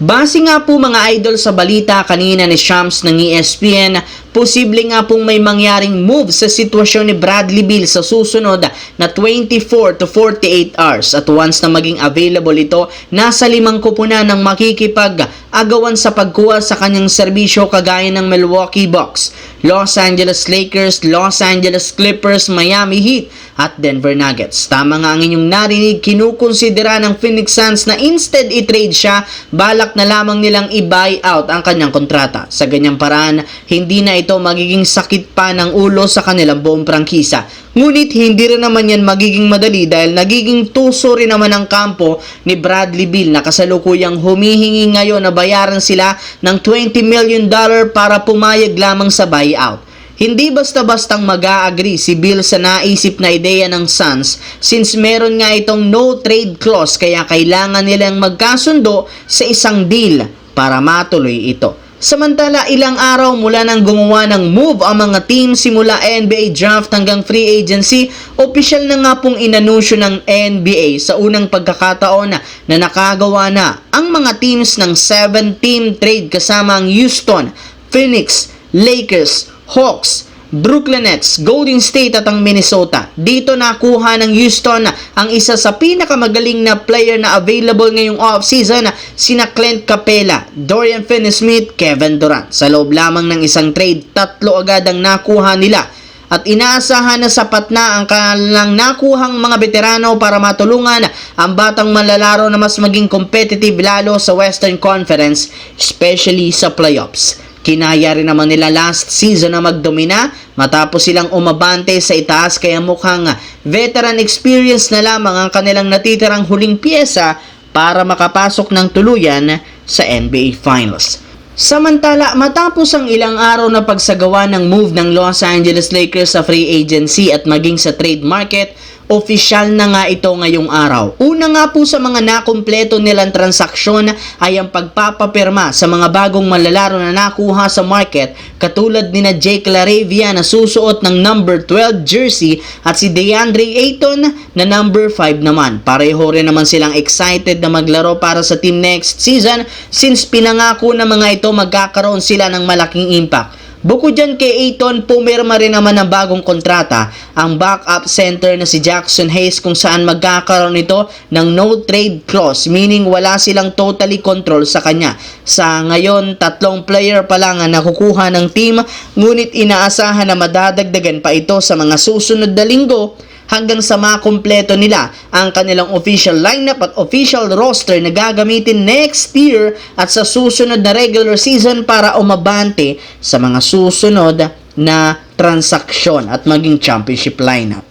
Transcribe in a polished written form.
Base nga po mga idol sa balita kanina ni Shams ng ESPN, posible nga pong may mangyaring move sa sitwasyon ni Bradley Beal sa susunod na 24 to 48 hours. At once na maging available ito, nasa 5 koponan ng makikipag-agawan sa pagkuha sa kanyang serbisyo kagaya ng Milwaukee Bucks, Los Angeles Lakers, Los Angeles Clippers, Miami Heat at Denver Nuggets. Tama nga ang inyong narinig, kinukonsidera ng Phoenix Suns na instead i-trade siya, balak na lamang nilang i-buy out ang kanyang kontrata. Sa ganyang paraan, hindi na ito magiging sakit pa ng ulo sa kanilang buong prangkisa. Ngunit hindi rin naman yan magiging madali dahil nagiging tuso rin naman ang kampo ni Bradley Beal na kasalukuyang humihingi ngayon na bayaran sila ng $20 million para pumayag lamang sa buyout. Hindi basta-bastang mag-a-agree si Beal sa naisip na ideya ng Suns since meron nga itong no trade clause kaya kailangan nilang magkasundo sa isang deal para matuloy ito. Samantala, ilang araw mula nang gumawa ng move ang mga team simula NBA draft hanggang free agency, opisyal na nga pong inanunsyo ng NBA sa unang pagkakataon na nakagawa na ang mga teams ng 7-team trade kasama ang Houston, Phoenix, Lakers, Hawks, Brooklyn Nets, Golden State at ang Minnesota. Dito nakuha ng Houston ang isa sa pinakamagaling na player na available ngayong offseason, sina Clint Capela, Dorian Finney-Smith, Kevin Durant. Sa loob lamang ng isang trade, 3 agad ang nakuha nila. At inaasahan na sapat na ang kanilang nakuhang mga veterano para matulungan ang batang manlalaro na mas maging competitive lalo sa Western Conference, especially sa playoffs. Kinaya rin naman nila last season na magdomina matapos silang umabante sa itaas kaya mukhang veteran experience na lamang ang kanilang natitirang huling piyesa para makapasok ng tuluyan sa NBA Finals. Samantala, matapos ang ilang araw na pagsagawa ng move ng Los Angeles Lakers sa free agency at maging sa trade market, opisyal na nga ito ngayong araw. Una nga po sa mga nakumpleto nilang transaksyon ay ang pagpapapirma sa mga bagong manlalaro na nakuha sa market katulad ni na Jake LaRavia na susuot ng number 12 jersey at si DeAndre Ayton na number 5 naman. Pareho rin naman silang excited na maglaro para sa team next season since pinangako na mga ito magkakaroon sila ng malaking impact. Bukod dyan kay Ayton, pumirma rin naman ng bagong kontrata ang backup center na si Jackson Hayes kung saan magkakaroon ito ng no trade clause, meaning wala silang totally control sa kanya. Sa ngayon, 3 player pa lang ang nakukuha ng team, ngunit inaasahan na madadagdagan pa ito sa mga susunod na linggo hanggang sa makumpleto nila ang kanilang official lineup at official roster na gagamitin next year at sa susunod na regular season para umabante sa mga susunod na transaksyon at maging championship lineup.